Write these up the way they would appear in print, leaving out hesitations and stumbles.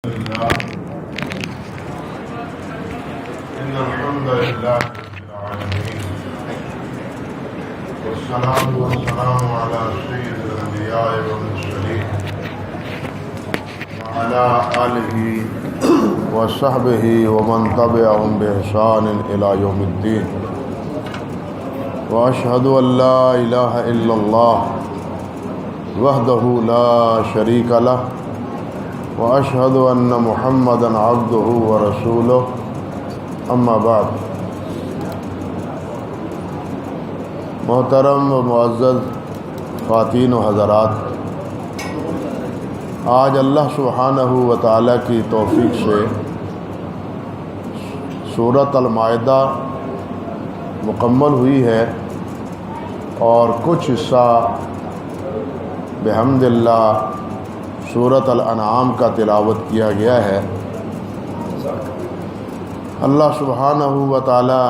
إن الحمد لله رب العالمين والصلاة والسلام على سيد الأنبياء والمرسلين وعلى آله وصحبه ومن تبعهم بإحسان إلى يوم الدين وأشهد أن لا إله إلا الله وحده لا شريك له وأشهد أن محمدًا عبده ورسوله اما بعد۔ محترم و معزز خواتین و حضرات، آج اللہ سبحانہ و تعالیٰ کی توفیق سے سورۃ المائدہ مکمل ہوئی ہے اور کچھ حصہ بحمد اللہ سورۃ الانعام کا تلاوت کیا گیا ہے۔ اللہ سبحانہ و تعالی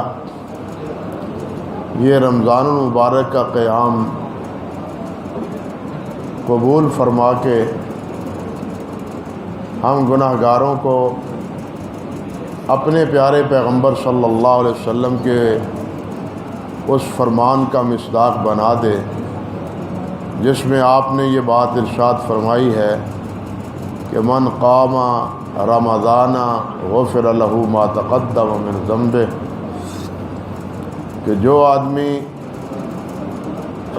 یہ رمضان المبارک کا قیام قبول فرما کے ہم گناہ گاروں کو اپنے پیارے پیغمبر صلی اللہ علیہ وسلم کے اس فرمان کا مصداق بنا دے جس میں آپ نے یہ بات ارشاد فرمائی ہے کہ من قام رمضان غفر له ما تقدم من ذنبه، کہ جو آدمی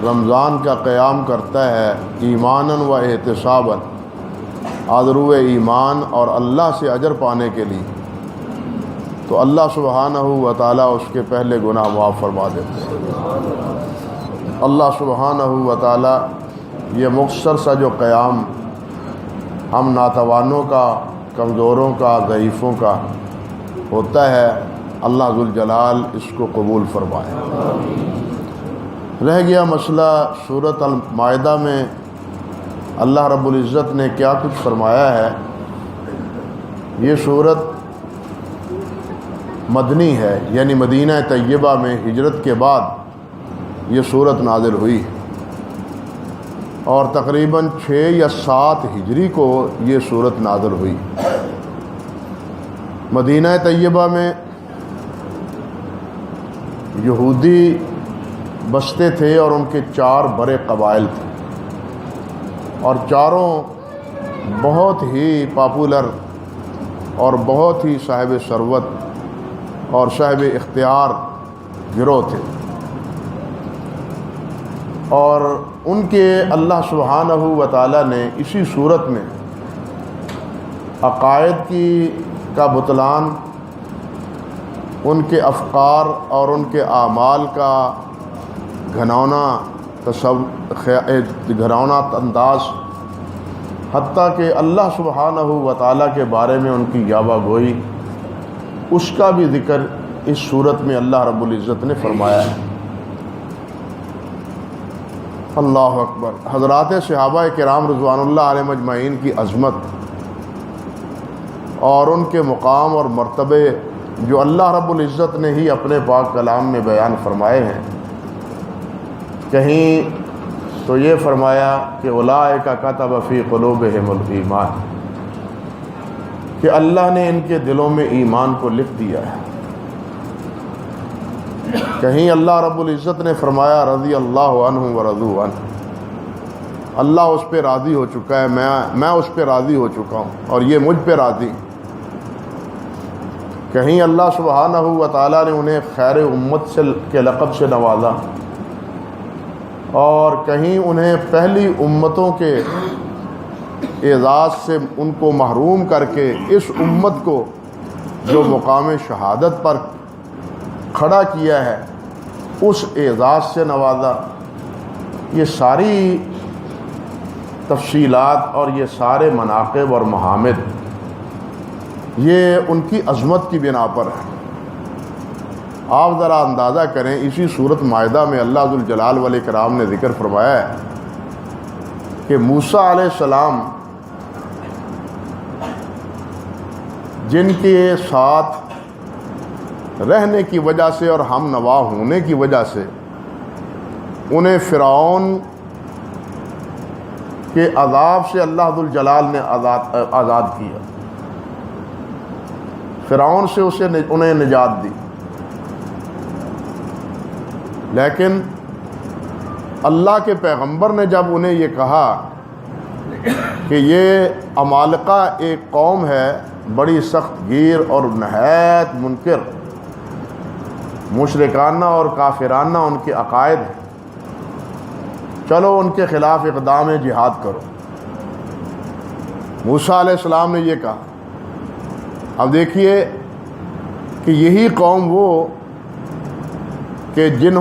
رمضان کا قیام کرتا ہے ایماناً و احتساباً، آذرو ایمان اور اللہ سے اجر پانے کے لیے، تو اللہ سبحانہ و تعالیٰ اس کے پہلے گناہ معاف فرما دیتے ہیں۔ اللہ سبحانہ و تعالیٰ یہ مختصر سا جو قیام ہم ناتوانوں کا، کمزوروں کا، ضعیفوں کا ہوتا ہے، اللہ ذوالجلال اس کو قبول فرمائے۔ رہ گیا مسئلہ سورۃ المائدہ میں اللہ رب العزت نے کیا کچھ فرمایا ہے۔ یہ سورت مدنی ہے، یعنی مدینہ طیبہ میں ہجرت کے بعد یہ سورت نازل ہوئی اور تقریباً 6 یا 7 ہجری کو یہ سورت نازل ہوئی۔ مدینہ طیبہ میں یہودی بستے تھے اور ان کے 4 بڑے قبائل تھے اور چاروں بہت ہی پاپولر اور بہت ہی صاحب ثروت اور صاحب اختیار گروہ تھے، اور ان کے اللہ سبحانہ و تعالیٰ نے اسی صورت میں عقائد کا بطلان، ان کے افکار اور ان کے اعمال کا گھناؤنا انداز، حتیٰ کہ اللہ سبحانہ و تعالیٰ کے بارے میں ان کی یاوہ گوئی، اس کا بھی ذکر اس صورت میں اللہ رب العزت نے فرمایا ہے۔ اللہ اکبر۔ حضرات صحابہ کرام رضوان اللہ علیہم اجمعین کی عظمت اور ان کے مقام اور مرتبے جو اللہ رب العزت نے ہی اپنے پاک کلام میں بیان فرمائے ہیں۔ کہیں تو یہ فرمایا کہ اولئک کتب فی قلوبہم الایمان، کہ اللہ نے ان کے دلوں میں ایمان کو لکھ دیا ہے۔ کہیں اللہ رب العزت نے فرمایا رضی اللہ عنہ ورضوا عنہ، اللہ اس پہ راضی ہو چکا ہے، میں اس پہ راضی ہو چکا ہوں اور یہ مجھ پہ راضی۔ کہیں اللہ سبحانہ و تعالیٰ نے انہیں خیر امت کے لقب سے نوازا، اور کہیں انہیں پہلی امتوں کے اعزاز سے ان کو محروم کر کے اس امت کو جو مقام شہادت پر کھڑا کیا ہے اس اعزاز سے نوازا۔ یہ ساری تفصیلات اور یہ سارے مناقب اور محامد یہ ان کی عظمت کی بنا پر ہے۔ آپ ذرا اندازہ کریں، اسی سورۃ مائدہ میں اللہ ذوالجلال والاکرام نے ذکر فرمایا ہے کہ موسیٰ علیہ السلام جن کے ساتھ رہنے کی وجہ سے اور ہم نوا ہونے کی وجہ سے انہیں فرعون کے عذاب سے اللہ ذوالجلال نے آزاد کیا، فرعون سے انہیں نجات دی، لیکن اللہ کے پیغمبر نے جب انہیں یہ کہا کہ یہ عمالقہ ایک قوم ہے بڑی سخت گیر اور نہایت منکر، مشرکانہ اور کافرانہ ان کے عقائد ہیں، چلو ان کے خلاف اقدام جہاد کرو، موسیٰ علیہ السلام نے یہ کہا۔ اب دیکھیے کہ یہی قوم وہ کہ جن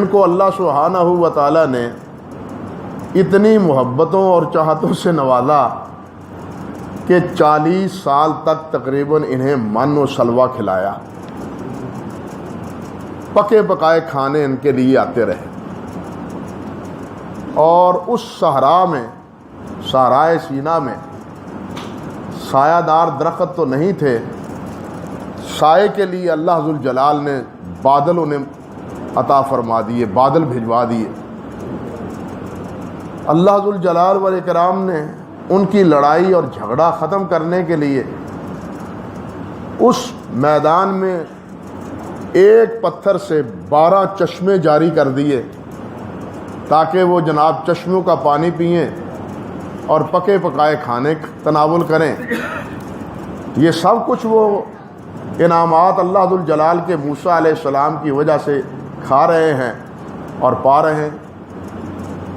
کو اللہ سبحانہ و تعالیٰ نے اتنی محبتوں اور چاہتوں سے نوازا کہ 40 سال تک تقریباً انہیں من و سلوہ کھلایا، پکے پکائے کھانے ان کے لیے آتے رہے، اور اس صحرا میں، صحرائے سینا میں سایہ دار درخت تو نہیں تھے، سائے کے لیے اللہ ذوالجلال نے بادل انہیں عطا فرما دیے، بادل بھجوا دیے۔ اللہ ذوالجلال والاکرام نے ان کی لڑائی اور جھگڑا ختم کرنے کے لیے اس میدان میں ایک پتھر سے 12 چشمے جاری کر دیے تاکہ وہ جناب چشموں کا پانی پئیں اور پکے پکائے کھانے تناول کریں۔ یہ سب کچھ وہ انعامات اللہ ذوالجلال کے موسیٰ علیہ السلام کی وجہ سے کھا رہے ہیں اور پا رہے ہیں۔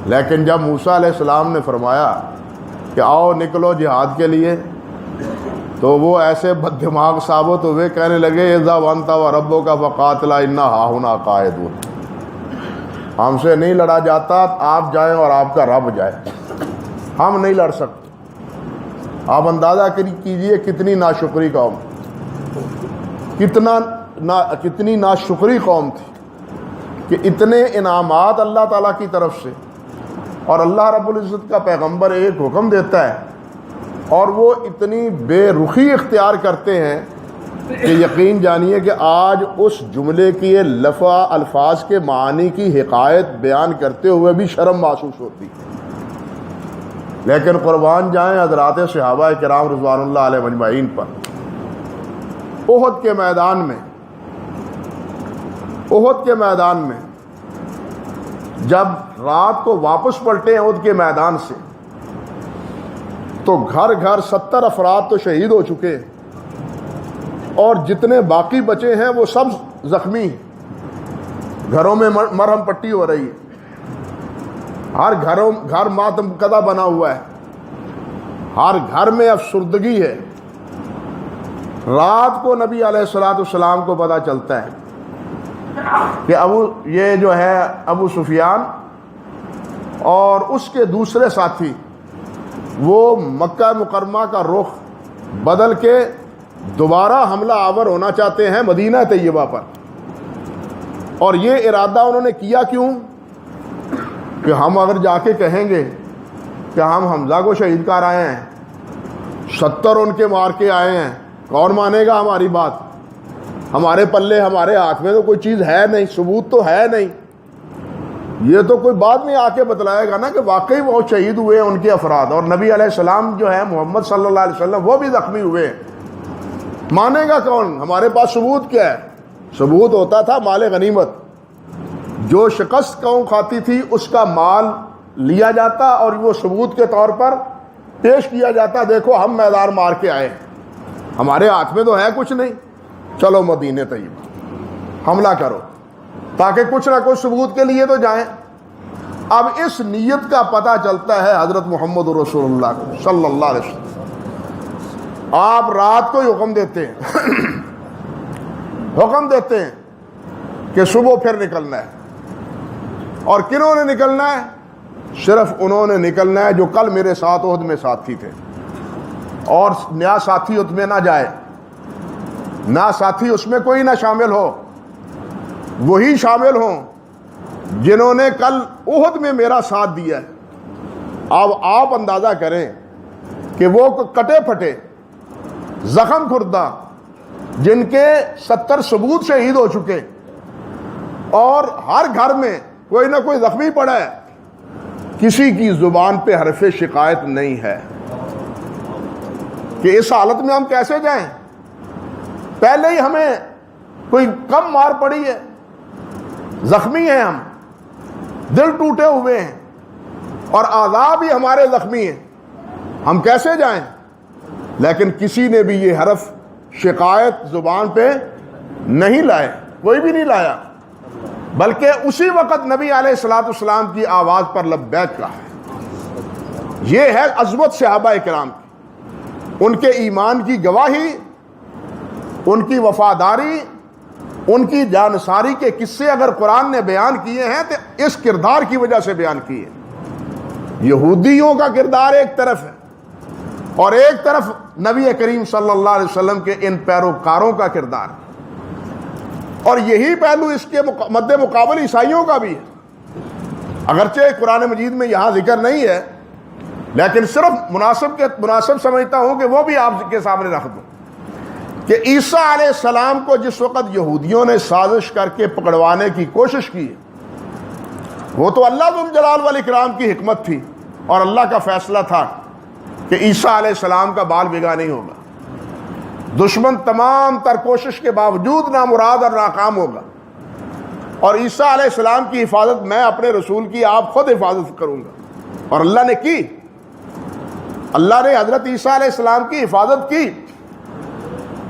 لیکن جب موسیٰ علیہ السلام نے فرمایا کہ آؤ نکلو جہاد کے لیے، تو وہ ایسے بد دماغ ثابت ہوئے، کہنے لگے اذهب انت وربک فقاتلا انا ہاہنا قاعدون، ہم سے نہیں لڑا جاتا، آپ جائیں اور آپ کا رب جائے، ہم نہیں لڑ سکتے۔ آپ اندازہ کیجئے کتنی ناشکری قوم، کتنی ناشکری قوم تھی کہ اتنے انعامات اللہ تعالیٰ کی طرف سے، اور اللہ رب العزت کا پیغمبر ایک حکم دیتا ہے اور وہ اتنی بے رخی اختیار کرتے ہیں کہ یقین جانیے کہ آج اس جملے کی الفاظ کے معانی کی حقائق بیان کرتے ہوئے بھی شرم محسوس ہوتی۔ لیکن قربان جائیں حضرات صحابہ کرام رضوان اللہ علیہ اجمعین پر، احد کے میدان میں جب رات کو واپس پلٹے احد کے میدان سے، تو گھر 70 افراد تو شہید ہو چکے، اور جتنے باقی بچے ہیں وہ سب زخمی ہیں، گھروں میں مرہم پٹی ہو رہی ہے، ہر گھر ماتم کدہ بنا ہوا ہے، ہر گھر میں افسردگی ہے۔ رات کو نبی علیہ الصلوۃ والسلام کو پتہ چلتا ہے کہ ابو سفیان اور اس کے دوسرے ساتھی وہ مکہ مکرمہ کا رخ بدل کے دوبارہ حملہ آور ہونا چاہتے ہیں مدینہ طیبہ پر۔ اور یہ ارادہ انہوں نے کیا کیوں کہ ہم اگر جا کے کہیں گے کہ ہم حمزہ کو شہید کر آئے ہیں، 70 ان کے مار کے آئے ہیں، کون مانے گا ہماری بات؟ ہمارے پلے، ہمارے ہاتھ میں تو کوئی چیز ہے نہیں، ثبوت تو ہے نہیں، یہ تو کوئی بعد میں آ کے بتلائے گا نا کہ واقعی وہ شہید ہوئے ان کے افراد، اور نبی علیہ السلام جو ہے محمد صلی اللہ علیہ وسلم وہ بھی زخمی ہوئے، مانے گا کون؟ ہمارے پاس ثبوت کیا ہے؟ ثبوت ہوتا تھا مال غنیمت، جو شکست قوم کھاتی تھی اس کا مال لیا جاتا اور وہ ثبوت کے طور پر پیش کیا جاتا، دیکھو ہم میدان مار کے آئے، ہمارے ہاتھ میں تو ہے کچھ نہیں، چلو مدینہ طیبہ حملہ کرو، تاکہ کچھ نہ کچھ ثبوت کے لیے تو جائیں۔ اب اس نیت کا پتہ چلتا ہے حضرت محمد رسول اللہ صلی اللہ علیہ وسلم، آپ رات کو ہی حکم دیتے ہیں کہ صبح پھر نکلنا ہے، اور کنہوں نے نکلنا ہے؟ صرف انہوں نے نکلنا ہے جو کل میرے ساتھ احد میں ساتھی تھے، اور نیا ساتھی اس میں نہ جائے، نہ ساتھی اس میں کوئی نہ شامل ہو، وہی شامل ہوں جنہوں نے کل احد میں میرا ساتھ دیا ہے۔ اب آپ اندازہ کریں کہ وہ کٹے پھٹے زخم خوردہ جن کے 70 ثبوت شہید ہو چکے، اور ہر گھر میں کوئی نہ کوئی زخمی پڑا ہے، کسی کی زبان پہ حرف شکایت نہیں ہے کہ اس حالت میں ہم کیسے جائیں؟ پہلے ہی ہمیں کوئی کم مار پڑی ہے، زخمی ہیں ہم، دل ٹوٹے ہوئے ہیں اور اعضاء بھی ہمارے زخمی ہیں، ہم کیسے جائیں؟ لیکن کسی نے بھی یہ حرف شکایت زبان پہ نہیں لائے، کوئی بھی نہیں لایا، بلکہ اسی وقت نبی علیہ الصلوۃ والسلام کی آواز پر لبیک کہا ہے۔ یہ ہے عظمت صحابہ کرام کی، ان کے ایمان کی گواہی، ان کی وفاداری، ان کی جانساری کے قصے اگر قرآن نے بیان کیے ہیں تو اس کردار کی وجہ سے بیان کیے۔ یہودیوں کا کردار ایک طرف ہے اور ایک طرف نبی کریم صلی اللہ علیہ وسلم کے ان پیروکاروں کا کردار، اور یہی پہلو اس کے مد مقابل عیسائیوں کا بھی ہے۔ اگرچہ قرآن مجید میں یہاں ذکر نہیں ہے، لیکن صرف مناسب سمجھتا ہوں کہ وہ بھی آپ کے سامنے رکھ دوں کہ عیسیٰ علیہ السلام کو جس وقت یہودیوں نے سازش کر کے پکڑوانے کی کوشش کی، وہ تو اللہ ذو الجلال والاکرام کی حکمت تھی اور اللہ کا فیصلہ تھا کہ عیسیٰ علیہ السلام کا بال بگا نہیں ہوگا، دشمن تمام تر کوشش کے باوجود نامراد اور ناکام ہوگا، اور عیسیٰ علیہ السلام کی حفاظت میں اپنے رسول کی آپ خود حفاظت کروں گا، اور اللہ نے کی، اللہ نے حضرت عیسیٰ علیہ السلام کی حفاظت کی۔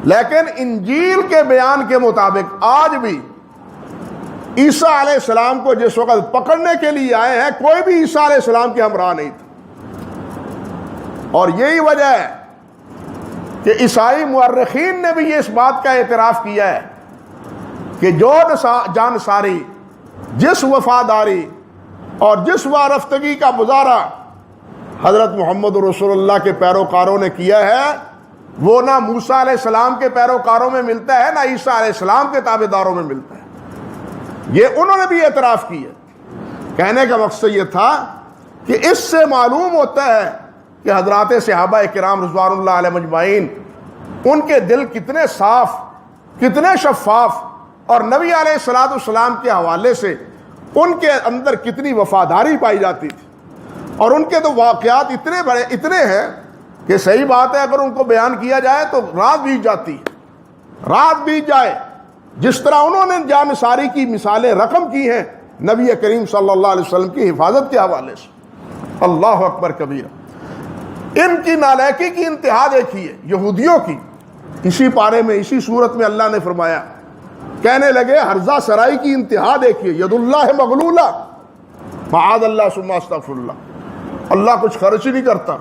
لیکن انجیل کے بیان کے مطابق آج بھی عیسیٰ علیہ السلام کو جس وقت پکڑنے کے لیے آئے ہیں، کوئی بھی عیسیٰ علیہ السلام کے ہمراہ نہیں تھا، اور یہی وجہ ہے کہ عیسائی مورخین نے بھی یہ اس بات کا اعتراف کیا ہے کہ جو جانساری، جس وفاداری اور جس وارفتگی کا مظاہرہ حضرت محمد رسول اللہ کے پیروکاروں نے کیا ہے، وہ نہ موسیٰ علیہ السلام کے پیروکاروں میں ملتا ہے، نہ عیسیٰ علیہ السلام کے تابعداروں میں ملتا ہے۔ یہ انہوں نے بھی اعتراف کیا۔ کہنے کا مقصد یہ تھا کہ اس سے معلوم ہوتا ہے کہ حضرات صحابہ کرام رضوان اللہ علیہم اجمعین، ان کے دل کتنے صاف، کتنے شفاف، اور نبی علیہ الصلوۃ والسلام کے حوالے سے ان کے اندر کتنی وفاداری پائی جاتی تھی، اور ان کے تو واقعات اتنے ہیں کہ صحیح بات ہے اگر ان کو بیان کیا جائے تو رات بیت جاتی ہے، رات بیت جائے۔ جس طرح انہوں نے جانساری کی مثالیں رقم کی ہیں نبی کریم صلی اللہ علیہ وسلم کی حفاظت کے حوالے سے، اللہ اکبر کبیرہ۔ ان کی نالائکی کی انتہا دیکھیے یہودیوں کی، اسی پارے میں اسی صورت میں اللہ نے فرمایا، کہنے لگے حرزہ سرائی کی انتہا دیکھیے، ید اللہ مغلولہ معاذ اللہ ثم استغفر اللہ، اللہ کچھ خرچ ہی نہیں کرتا،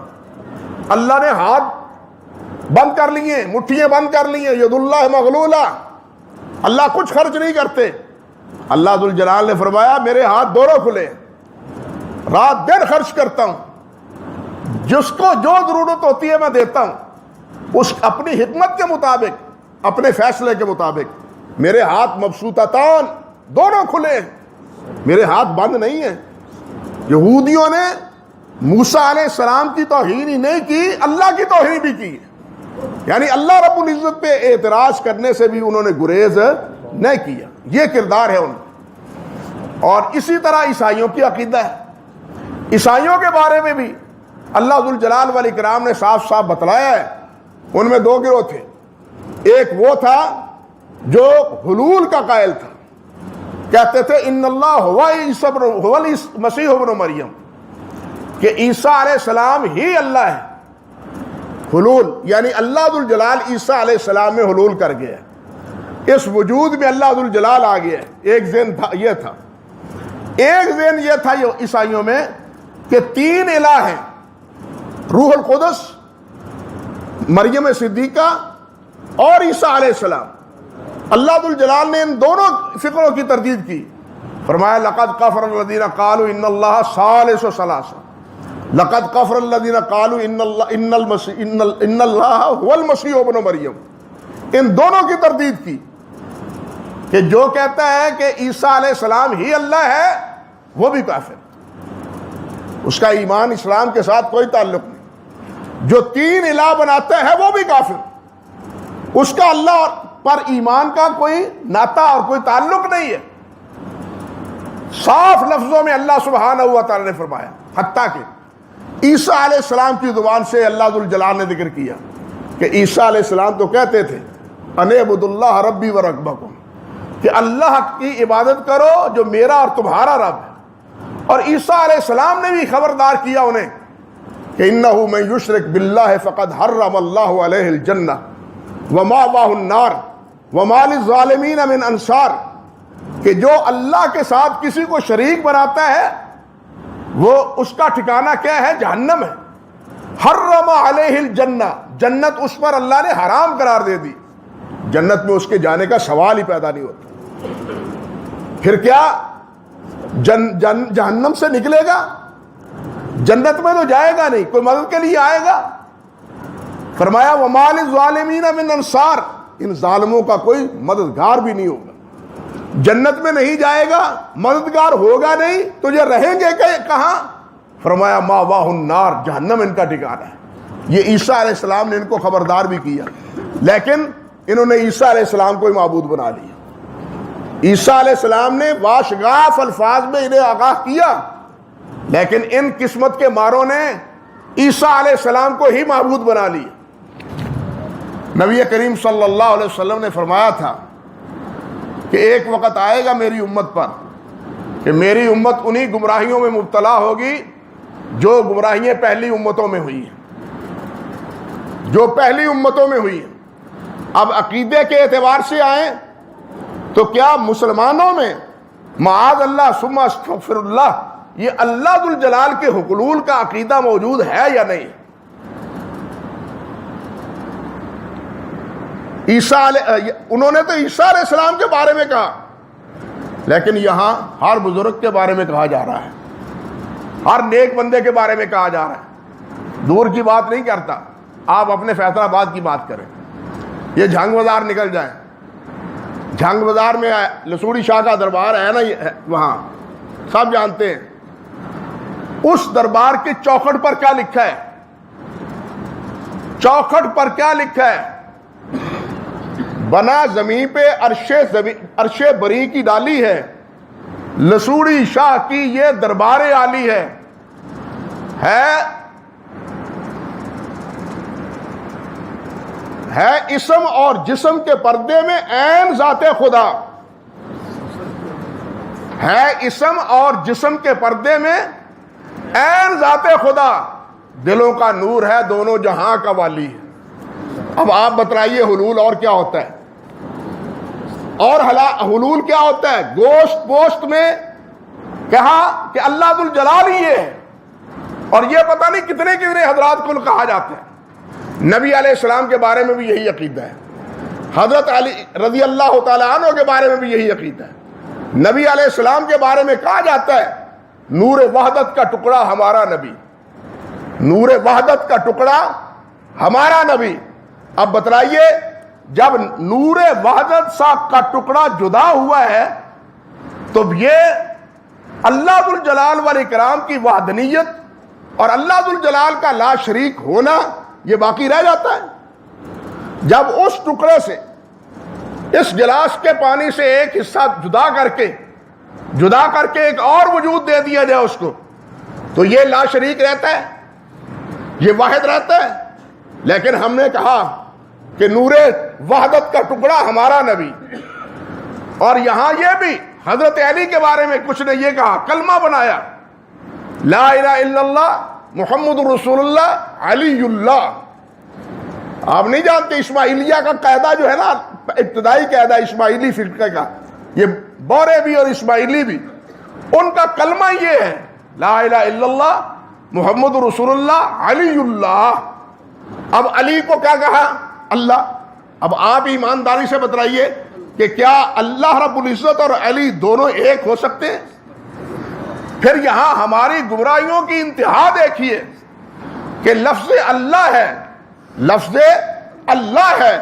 اللہ نے ہاتھ بند کر لیے، مٹھیاں بند کر لی ہیں، ید اللہ مغلولہ، اللہ کچھ خرچ نہیں کرتے۔ اللہ ذو الجلال نے فرمایا میرے ہاتھ دونوں کھلے، رات دن خرچ کرتا ہوں، جس کو جو ضرورت ہوتی ہے میں دیتا ہوں، اس اپنی حکمت کے مطابق، اپنے فیصلے کے مطابق۔ میرے ہاتھ مبسوطتان، دونوں کھلے ہیں، میرے ہاتھ بند نہیں ہیں۔ یہودیوں نے موسیٰ علیہ السلام کی توہین ہی نہیں کی، اللہ کی توہین بھی کی، یعنی اللہ رب العزت پہ اعتراض کرنے سے بھی انہوں نے گریز نہیں کیا۔ یہ کردار ہے ان کا۔ اور اسی طرح عیسائیوں کی عقیدہ ہے، عیسائیوں کے بارے میں بھی اللہ ذو الجلال والاکرام نے صاف صاف بتلایا ہے۔ ان میں دو گروہ تھے، ایک وہ تھا جو حلول کا قائل تھا، کہتے تھے ان اللہ هو المسیح ابن مریم، کہ عیسیٰ علیہ السلام ہی اللہ ہے۔ حلول یعنی اللہ ذو الجلال عیسیٰ علیہ السلام میں حلول کر گیا، اس وجود میں اللہ ذو الجلال آ گیا۔ ایک ذہن تھا، یہ تھا۔ ایک ذہن یہ تھا عیسائیوں میں کہ تین الہ ہیں، روح القدس، مریم صدیقہ اور عیسیٰ علیہ السلام۔ اللہ ذو الجلال نے ان دونوں فکروں کی تردید کی، فرمایا لقد کفر الذین قالوا ان اللہ ثالث ثلاثہ، لقد کفر الذین قالوا ان اللہ هو المسیح ابن مریم۔ ان دونوں کی تردید کی کہ جو کہتا ہے کہ عیسیٰ علیہ السلام ہی اللہ ہے وہ بھی کافر، اس کا ایمان اسلام کے ساتھ کوئی تعلق نہیں۔ جو تین الہ بناتا ہے وہ بھی کافر، اس کا اللہ پر ایمان کا کوئی ناتا اور کوئی تعلق نہیں ہے۔ صاف لفظوں میں اللہ سبحانہ و تعالی نے فرمایا، حتیٰ کہ عیسیٰ علیہ السلام کی زبان سے اللہ ذو الجلال نے ذکر کیا کہ عیسیٰ علیہ السلام تو کہتے تھے ان اعبدوا اللہ ربی و ربکم، کہ اللہ کی عبادت کرو جو میرا اور تمہارا رب ہے۔ اور عیسیٰ علیہ السلام نے بھی خبردار کیا انہیں کہ انہ من یشرک باللہ فقد حرم اللہ علیہ الجنہ ومأواہ النار وما للظالمین من انصار، کہ جو اللہ کے ساتھ کسی کو شریک بناتا ہے وہ اس کا ٹھکانہ کیا ہے؟ جہنم ہے۔ حرم علیہ الجنہ، جنت اس پر اللہ نے حرام قرار دے دی، جنت میں اس کے جانے کا سوال ہی پیدا نہیں ہوتا۔ پھر کیا جہنم سے نکلے گا؟ جنت میں تو جائے گا نہیں، کوئی مدد کے لیے آئے گا؟ فرمایا وما للظالمین من انصار، ان ظالموں کا کوئی مددگار بھی نہیں ہوگا۔ جنت میں نہیں جائے گا، مددگار ہوگا نہیں، تو یہ رہیں گے کہاں؟ فرمایا مأواہ النار، جہنم ان کا ٹھکانہ ہے۔ یہ عیسیٰ علیہ السلام نے ان کو خبردار بھی کیا، لیکن انہوں نے عیسیٰ علیہ السلام کو ہی معبود بنا لیا۔ عیسیٰ علیہ السلام نے واشگاف الفاظ میں انہیں آگاہ کیا، لیکن ان قسمت کے ماروں نے عیسیٰ علیہ السلام کو ہی معبود بنا لیا۔ نبی کریم صلی اللہ علیہ وسلم نے فرمایا تھا کہ ایک وقت آئے گا میری امت پر کہ میری امت انہی گمراہیوں میں مبتلا ہوگی جو گمراہیاں پہلی امتوں میں ہوئی ہیں، جو پہلی امتوں میں ہوئی ہیں۔ اب عقیدے کے اعتبار سے آئیں تو کیا مسلمانوں میں معاذ اللہ ثم استغفر اللہ یہ اللہ ذو الجلال کے حلول کا عقیدہ موجود ہے یا نہیں؟ انہوں نے تو عیسیٰ علیہ السلام کے بارے میں کہا، لیکن یہاں ہر بزرگ کے بارے میں کہا جا رہا ہے، ہر نیک بندے کے بارے میں کہا جا رہا ہے۔ دور کی بات نہیں کرتا، آپ اپنے فیصل آباد کی بات کریں، یہ جھنگ بازار نکل جائیں، جھنگ بازار میں لسوڑی شاہ کا دربار ہے نا، وہاں سب جانتے ہیں۔ اس دربار کے چوکھٹ پر کیا لکھا ہے؟ چوکھٹ پر کیا لکھا ہے؟ بنا زمین پہ عرش بری کی ڈالی ہے، لسوڑی شاہ کی یہ دربار عالی ہے اسم اور جسم کے پردے میں عین ذات خدا ہے، اسم اور جسم کے پردے میں عین ذات خدا، دلوں کا نور ہے، دونوں جہاں کا والی ہے۔ اب آپ بتلائیے حلول اور کیا ہوتا ہے؟ اور حلول کیا ہوتا ہے؟ گوشت پوشت میں کہا کہ اللہ ذو الجلال ہی ہے، اور یہ پتہ نہیں کتنے کتنے حضرات کو کہا جاتا ہے۔ نبی علیہ السلام کے بارے میں بھی یہی عقیدہ ہے، حضرت علی رضی اللہ تعالیٰ عنہ کے بارے میں بھی یہی عقیدہ ہے۔ نبی علیہ السلام کے بارے میں کہا جاتا ہے نور وحدت کا ٹکڑا ہمارا نبی، نور وحدت کا ٹکڑا ہمارا نبی۔ اب بتلائیے جب نور وحدت کا ٹکڑا جدا ہوا ہے تو یہ اللہ ذو الجلال والاکرام کی وحدانیت اور اللہ ذو الجلال کا لا شریک ہونا یہ باقی رہ جاتا ہے۔ جب اس ٹکڑے سے، اس گلاس کے پانی سے ایک حصہ جدا کر کے ایک اور وجود دے دیا جائے اس کو، تو یہ لا شریک رہتا ہے، یہ واحد رہتا ہے۔ لیکن ہم نے کہا کہ نور وحدت کا ٹکڑا ہمارا نبی، اور یہاں یہ بھی حضرت علی کے بارے میں کچھ نے یہ کہا، کلمہ بنایا، لا الہ الا اللہ محمد رسول اللہ علی اللہ۔ آپ نہیں جانتے اسماعیلیہ کا قاعدہ جو ہے نا، ابتدائی قاعدہ اسماعیلی فرقے کا، یہ بورے بھی اور اسماعیلی بھی، ان کا کلمہ یہ ہے لا الہ الا اللہ محمد رسول اللہ علی اللہ۔ اب علی کو کیا کہا؟ اللہ۔ اب آپ ایمانداری سے بتلائیے کہ کیا اللہ رب العزت اور علی دونوں ایک ہو سکتے ہیں؟ پھر یہاں ہماری گمراہیوں کی انتہا دیکھیے کہ لفظ اللہ ہے، لفظ اللہ ہے،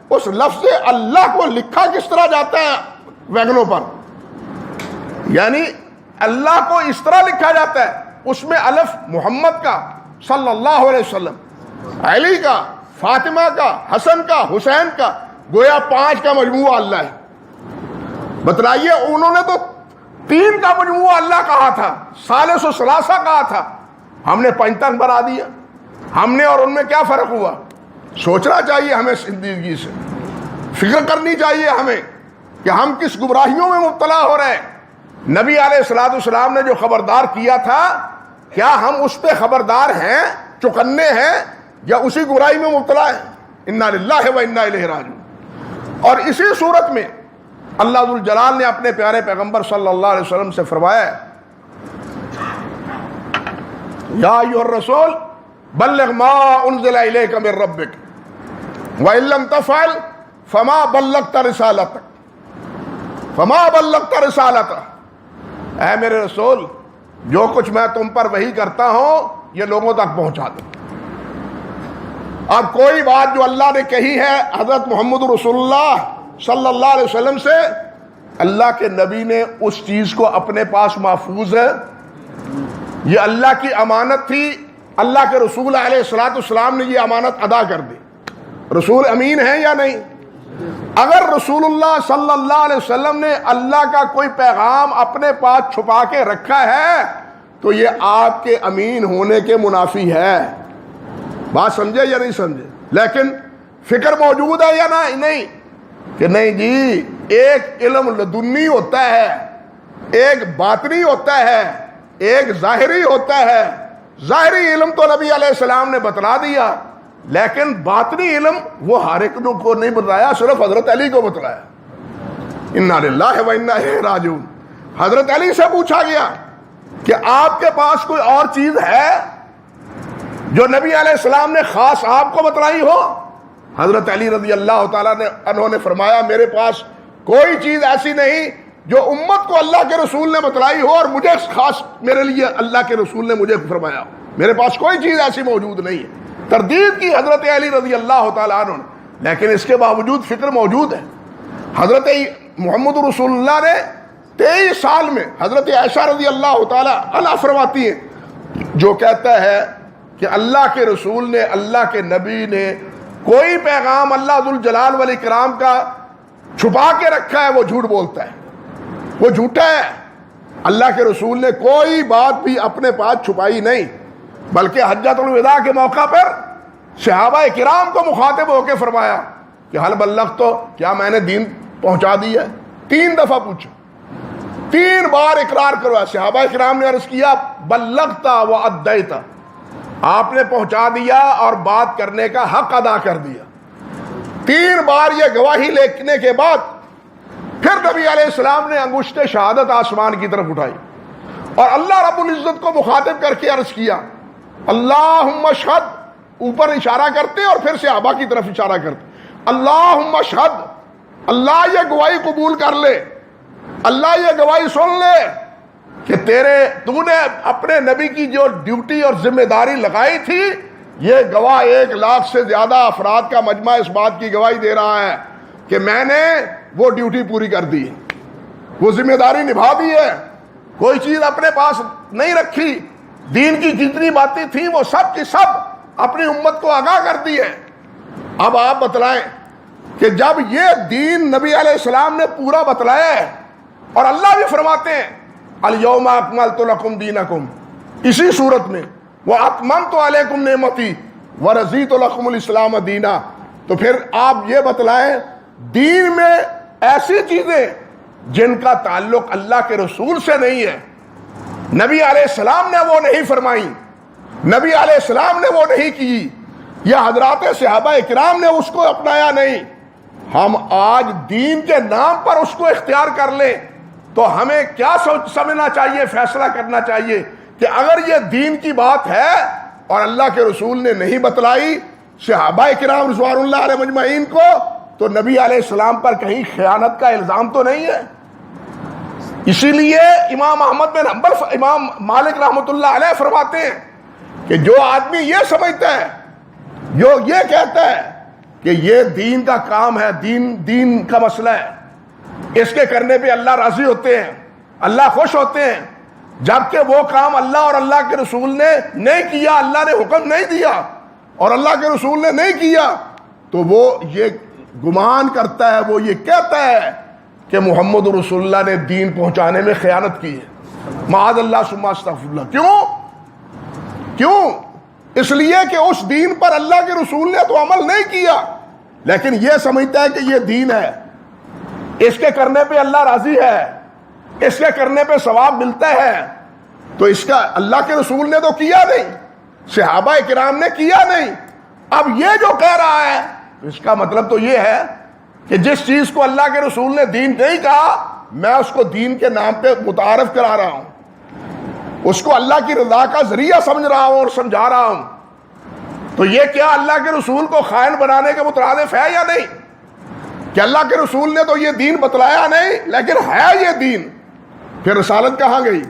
اس لفظ اللہ کو لکھا کس طرح جاتا ہے ویگنوں پر؟ یعنی اللہ کو اس طرح لکھا جاتا ہے، اس میں الف محمد کا صلی اللہ علیہ وسلم، علی کا، فاطمہ کا، حسن کا، حسین کا، گویا 5 کا مجموعہ اللہ ہے۔ بتلائیے انہوں نے تو 3 کا مجموعہ اللہ کہا تھا، ثالث و ثلاثہ کہا تھا، ہم نے 55 بنا دیا۔ ہم نے اور ان میں کیا فرق ہوا؟ سوچنا چاہیے ہمیں زندگی سے۔ فکر کرنی چاہیے ہمیں کہ ہم کس گمراہیوں میں مبتلا ہو رہے ہیں۔ نبی علیہ الصلوۃ والسلام نے جو خبردار کیا تھا، کیا ہم اس پہ خبردار ہیں، چوکنے ہیں، یا اسی گمراہی میں مبتلا ہیں؟ انا للہ و انا الیہ راجعون۔ اور اسی صورت میں اللہ ذو الجلال نے اپنے پیارے پیغمبر صلی اللہ علیہ وسلم سے فرمایا، یا ایھا الرسول بلغ ما انزل الیک من ربک وان لم تفعل فما بلغت رسالتہ۔ اے میرے رسول، جو کچھ میں تم پر وحی کرتا ہوں یہ لوگوں تک پہنچا دو۔ اب کوئی بات جو اللہ نے کہی ہے حضرت محمد رسول اللہ صلی اللہ علیہ وسلم سے، اللہ کے نبی نے اس چیز کو اپنے پاس محفوظ ہے، یہ اللہ کی امانت تھی، اللہ کے رسول علیہ الصلوۃ والسلام نے یہ امانت ادا کر دی۔ رسول امین ہیں یا نہیں؟ اگر رسول اللہ صلی اللہ علیہ وسلم نے اللہ کا کوئی پیغام اپنے پاس چھپا کے رکھا ہے تو یہ آپ کے امین ہونے کے منافی ہے۔ بات سمجھے یا نہیں سمجھے؟ لیکن فکر موجود ہے یا نہیں کہ نہیں جی، ایک علم لدنی ہوتا ہے، ایک باطنی ہوتا ہے، ایک ظاہری ہوتا ہے۔ ظاہری علم تو نبی علیہ السلام نے بتلا دیا، لیکن باطنی علم وہ ہر ایک کو نہیں بتلایا، صرف حضرت علی کو بتلایا۔ انا للہ و انا الیہ راجعون۔ حضرت علی سے پوچھا گیا کہ آپ کے پاس کوئی اور چیز ہے جو نبی علیہ السلام نے خاص آپ کو بتلائی ہو؟ حضرت علی رضی اللہ تعالیٰ عنہ نے فرمایا، میرے پاس کوئی چیز ایسی نہیں جو امت کو اللہ کے رسول نے بتلائی ہو اور مجھے خاص میرے لیے اللہ کے رسول نے مجھے فرمایا ہو۔ میرے پاس کوئی چیز ایسی موجود نہیں ہے۔ تردید کی حضرت علی رضی اللہ تعالیٰ عنہ نے، لیکن اس کے باوجود فکر موجود ہے۔ حضرت محمد رسول اللہ نے 23 سال میں، حضرت عائشہ رضی اللہ تعالیٰ عنہا فرماتی ہیں، جو کہتا ہے کہ اللہ کے رسول نے، اللہ کے نبی نے کوئی پیغام اللہ ذوالجلال والاکرام کا چھپا کے رکھا ہے وہ جھوٹ بولتا ہے، وہ جھوٹا ہے۔ اللہ کے رسول نے کوئی بات بھی اپنے پاس چھپائی نہیں، بلکہ حجۃ الوداع کے موقع پر صحابہ کرام کو مخاطب ہو کے فرمایا کہ حل بلغت، تو کیا میں نے دین پہنچا دیا ہے؟ 3 دفعہ پوچھا، 3 بار اقرار کروایا۔ صحابہ کرام نے عرض کیا بلغت و ادیت، آپ نے پہنچا دیا اور بات کرنے کا حق ادا کر دیا۔ 3 بار یہ گواہی لینے کے بعد پھر نبی علیہ السلام نے انگشت شہادت آسمان کی طرف اٹھائی اور اللہ رب العزت کو مخاطب کر کے عرض کیا اللہم اشہد، اوپر اشارہ کرتے اور پھر صحابہ کی طرف اشارہ کرتے، اللہم اشہد، اللہ یہ گواہی قبول کر لے، اللہ یہ گواہی سن لے کہ تو نے اپنے نبی کی جو ڈیوٹی اور ذمہ داری لگائی تھی، یہ گواہ 1 لاکھ سے زیادہ افراد کا مجمع اس بات کی گواہی دے رہا ہے کہ میں نے وہ ڈیوٹی پوری کر دی، وہ ذمہ داری نبھا دی ہے، کوئی چیز اپنے پاس نہیں رکھی، دین کی جتنی باتیں تھیں وہ سب کی سب اپنی امت کو آگاہ کر دی ہے۔ اب آپ بتلائیں کہ جب یہ دین نبی علیہ السلام نے پورا بتلایا ہے اور اللہ بھی فرماتے ہیں الیوم اکملت لکم دینکم، اسی صورت میں واتممت علیکم نعمتی ورضیت لکم الاسلام دینا، تو پھر آپ یہ بتلائیں دین میں ایسی چیزیں جن کا تعلق اللہ کے رسول سے نہیں ہے، نبی علیہ السلام نے وہ نہیں فرمائی، نبی علیہ السلام نے وہ نہیں کی، یا حضرات صحابہ کرام نے اس کو اپنایا نہیں، ہم آج دین کے نام پر اس کو اختیار کر لیں تو ہمیں کیا سمجھنا چاہیے، فیصلہ کرنا چاہیے کہ اگر یہ دین کی بات ہے اور اللہ کے رسول نے نہیں بتلائی صحابہ کرام رضوان اللہ علیہ مجمعین کو، تو نبی علیہ السلام پر کہیں خیانت کا الزام تو نہیں ہے۔ اسی لیے امام احمد بن حنبل، امام مالک رحمۃ اللہ علیہ فرماتے ہیں کہ جو آدمی یہ سمجھتا ہے، جو یہ کہتا ہے کہ یہ دین کا کام ہے، دین کا مسئلہ ہے، اس کے کرنے پہ اللہ راضی ہوتے ہیں، اللہ خوش ہوتے ہیں، جبکہ وہ کام اللہ اور اللہ کے رسول نے نہیں کیا، اللہ نے حکم نہیں دیا اور اللہ کے رسول نے نہیں کیا، تو وہ یہ گمان کرتا ہے، وہ یہ کہتا ہے کہ محمد رسول اللہ نے دین پہنچانے میں خیانت کی ہے، معاذ اللہ ثم استغفر اللہ۔ کیوں؟ اس لیے کہ اس دین پر اللہ کے رسول نے تو عمل نہیں کیا، لیکن یہ سمجھتا ہے کہ یہ دین ہے، اس کے کرنے پہ اللہ راضی ہے، اس کے کرنے پہ ثواب ملتا ہے، تو اس کا اللہ کے رسول نے تو کیا نہیں، صحابہ کرام نے کیا نہیں، اب یہ جو کہہ رہا ہے اس کا مطلب تو یہ ہے کہ جس چیز کو اللہ کے رسول نے دین نہیں کہا میں اس کو دین کے نام پہ متعارف کرا رہا ہوں، اس کو اللہ کی رضا کا ذریعہ سمجھ رہا ہوں اور سمجھا رہا ہوں، تو یہ کیا اللہ کے رسول کو خائن بنانے کے مترادف ہے یا نہیں؟ کہ اللہ کے رسول نے تو یہ دین بتلایا نہیں لیکن ہے یہ دین، پھر رسالت کہاں گئی؟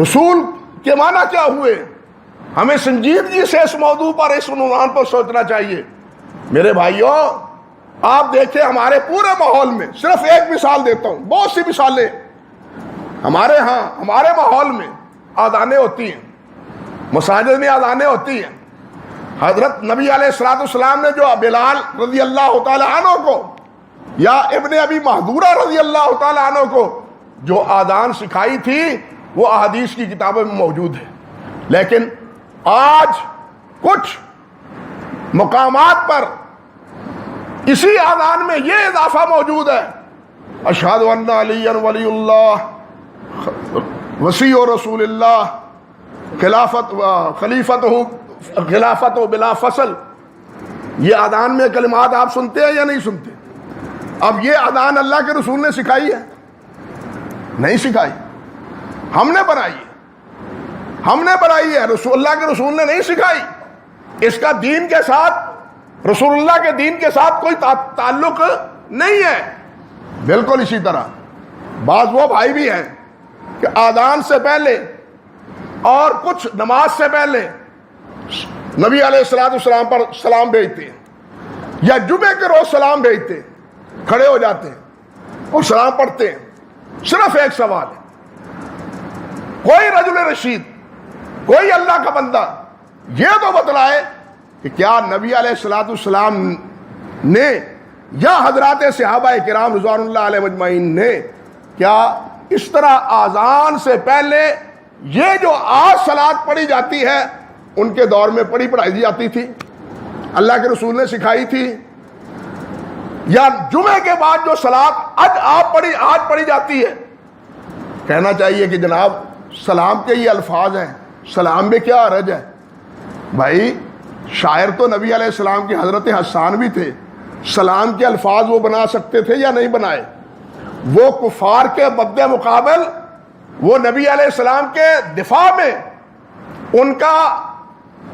رسول کے معنی کیا ہوئے؟ ہمیں سنجیدگی سے اس موضوع پر، اس عنوان پر سوچنا چاہیے۔ میرے بھائیوں، آپ دیکھیں ہمارے پورے ماحول میں، صرف ایک مثال دیتا ہوں، بہت سی مثالیں ہمارے ہاں، ہمارے ماحول میں آذانیں ہوتی ہیں، مساجد میں آذانیں ہوتی ہیں۔ حضرت نبی علیہ الصلوۃ والسلام نے جو بلال رضی اللہ تعالی عنہ کو یا ابن ابی محذورہ رضی اللہ تعالی عنہ کو جو آذان سکھائی تھی وہ احادیث کی کتابوں میں موجود ہے، لیکن آج کچھ مقامات پر اسی آذان میں یہ اضافہ موجود ہے، اشہد ان علی ولی اللہ وصی رسول اللہ خلافت بلا فصل۔ یہ آذان میں کلمات آپ سنتے ہیں یا نہیں سنتے؟ اب یہ آذان اللہ کے رسول نے سکھائی ہے؟ نہیں سکھائی، ہم نے بنائی ہے، ہم نے بنائی ہے، رسول اللہ کے رسول نے نہیں سکھائی۔ اس کا دین کے ساتھ، رسول اللہ کے دین کے ساتھ کوئی تعلق نہیں ہے۔ بالکل اسی طرح بعض وہ بھائی بھی ہیں کہ آذان سے پہلے اور کچھ نماز سے پہلے نبی علیہ الصلوۃ والسلام پر سلام بھیجتے ہیں، یا جمعے کے روز سلام بھیجتے ہیں، کھڑے ہو جاتے ہیں اور سلام پڑھتے ہیں۔ صرف ایک سوال ہے، کوئی رجل رشید، کوئی اللہ کا بندہ یہ تو بتلائے کہ کیا نبی علیہ الصلوۃ والسلام نے یا حضرات صحابہ کرام رضوان اللہ علیہ مجمعین نے کیا اس طرح آذان سے پہلے یہ جو آج صلاۃ پڑھی جاتی ہے ان کے دور میں پڑھائی جاتی تھی، اللہ کے رسول نے سکھائی تھی؟ یا جمعے کے بعد جو صلاۃ آج پڑھی جاتی ہے؟ کہنا چاہیے کہ جناب سلام کے یہ الفاظ ہیں، سلام میں کیا حرج ہے؟ بھائی شاعر تو نبی علیہ السلام کے حضرت حسان بھی تھے، سلام کے الفاظ وہ بنا سکتے تھے یا نہیں بنائے؟ وہ کفار کے مد مقابل وہ نبی علیہ السلام کے دفاع میں ان کا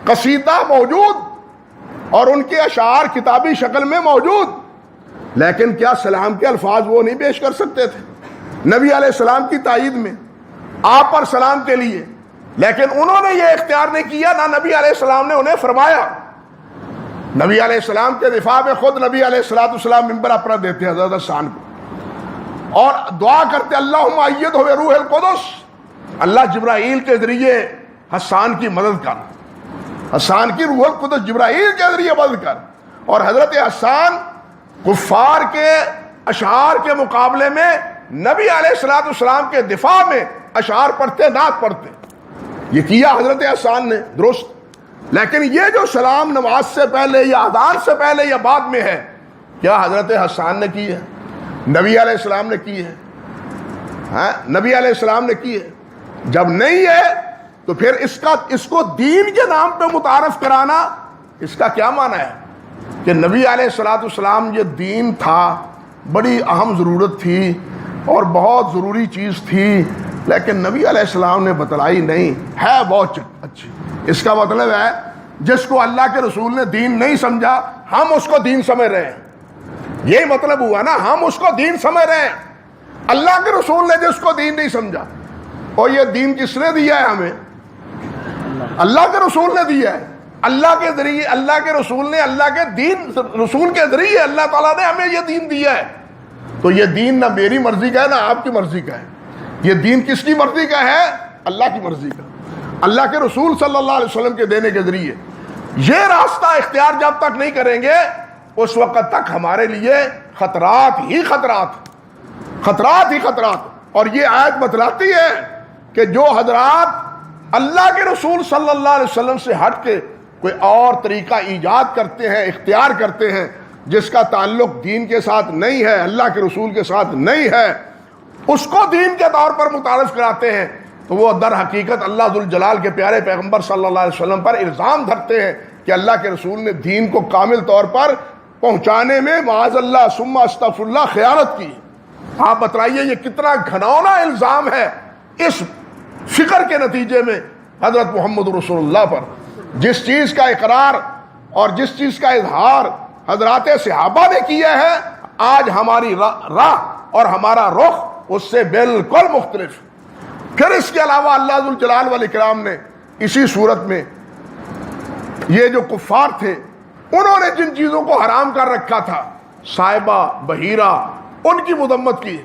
قصیدہ موجود اور ان کے اشعار کتابی شکل میں موجود، لیکن کیا سلام کے الفاظ وہ نہیں پیش کر سکتے تھے نبی علیہ السلام کی تائید میں، آپ پر سلام کے لیے؟ لیکن انہوں نے یہ اختیار نہیں کیا، نہ نبی علیہ السلام نے انہیں فرمایا۔ نبی علیہ السلام کے دفاع میں خود نبی علیہ الصلوۃ والسلام ممبر اپنا دیتے حضرت حسان کو اور دعا کرتے اللہم ایدہ بروح القدس، اللہ جبرائیل کے ذریعے حسان کی مدد کر، حسان کی روح القدس جبرائیل کے ذریعے مدد کر۔ اور حضرت حسان کفار کے اشعار کے مقابلے میں نبی علیہ الصلوۃ والسلام کے دفاع میں اشعار پڑھتے، نعت پڑھتے، یہ کیا حضرت حسان نے، درست۔ لیکن یہ جو سلام نماز سے پہلے یا اذان سے پہلے یا بعد میں ہے، کیا حضرت حسان نے کی ہے؟ نبی علیہ السلام نے کی ہے؟ ہاں نبی علیہ السلام نے کی ہے؟ جب نہیں ہے تو پھر اس کو دین کے نام پہ متعارف کرانا، اس کا کیا معنی ہے؟ کہ نبی علیہ الصلوۃ والسلام یہ دین تھا، بڑی اہم ضرورت تھی اور بہت ضروری چیز تھی، لیکن نبی علیہ السلام نے بتلائی نہیں، ہے بہت اچھی۔ اس کا مطلب ہے جس کو اللہ کے رسول نے دین نہیں سمجھا ہم اس کو دین سمجھ رہے ہیں، یہی مطلب ہوا نا، ہم اس کو دین سمجھ رہے ہیں۔ اللہ کے رسول نے جس کو دین نہیں سمجھا، اور یہ دین کس نے دیا ہے ہمیں؟ اللہ کے رسول نے دیا ہے، اللہ کے ذریعے، اللہ کے رسول نے، اللہ کے دین رسول کے ذریعے اللہ تعالیٰ نے ہمیں یہ دین دیا ہے۔ تو یہ دین نہ میری مرضی کا ہے نہ آپ کی مرضی کا ہے، یہ دین کس کی مرضی کا ہے؟ اللہ کی مرضی کا، اللہ کے رسول صلی اللہ علیہ وسلم کے دینے کے ذریعے۔ یہ راستہ اختیار جب تک نہیں کریں گے اس وقت تک ہمارے لیے خطرات ہی خطرات۔ اور یہ آیت بتلاتی ہے کہ جو حضرات اللہ کے رسول صلی اللہ علیہ وسلم سے ہٹ کے کوئی اور طریقہ ایجاد کرتے ہیں، اختیار کرتے ہیں، جس کا تعلق دین کے ساتھ نہیں ہے، اللہ کے رسول کے ساتھ نہیں ہے، اس کو دین کے طور پر متعارف کراتے ہیں، تو وہ در حقیقت اللہ ذوالجلال کے پیارے پیغمبر صلی اللہ علیہ وسلم پر الزام دھرتے ہیں کہ اللہ کے رسول نے دین کو کامل طور پر پہنچانے میں معاذ اللہ ثم استغفر اللہ خیانت کی۔ آپ بتلائیے یہ کتنا گھناؤنا الزام ہے اس فکر کے نتیجے میں حضرت محمد رسول اللہ پر۔ جس چیز کا اقرار اور جس چیز کا اظہار حضرات صحابہ نے کیا ہے، آج ہماری راہ اور ہمارا رخ اس سے بالکل مختلف۔ پھر اس کے علاوہ اللہ ذوالجلال والاکرام نے اسی صورت میں یہ جو کفار تھے انہوں نے جن چیزوں کو حرام کر رکھا تھا، صائبہ، بحیرہ، ان کی مذمت کی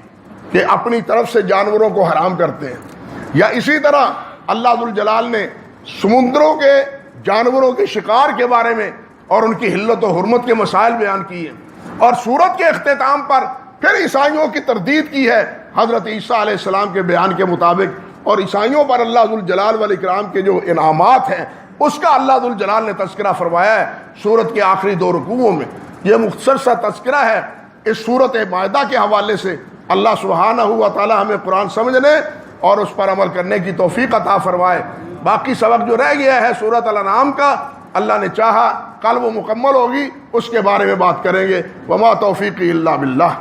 کہ اپنی طرف سے جانوروں کو حرام کرتے ہیں۔ یا اسی طرح اللہ ذوالجلال نے سمندروں کے جانوروں کے شکار کے بارے میں اور ان کی حلت و حرمت کے مسائل بیان کیے، اور سورت کے اختتام پر پھر عیسائیوں کی تردید کی ہے حضرت عیسیٰ علیہ السلام کے بیان کے مطابق، اور عیسائیوں پر اللہ ذوالجلال والاکرام کے جو انعامات ہیں اس کا اللہ ذوالجلال نے تذکرہ فرمایا ہے سورت کے آخری 2 رکوعوں میں۔ یہ مختصر سا تذکرہ ہے اس سورت مائدہ کے حوالے سے۔ اللہ سبحانہ و تعالی ہمیں قرآن سمجھنے اور اس پر عمل کرنے کی توفیق عطا فرمائے۔ باقی سبق جو رہ گیا ہے سورت الانعام کا، اللہ نے چاہا کل وہ مکمل ہوگی، اس کے بارے میں بات کریں گے۔ وما توفیقی الا باللہ۔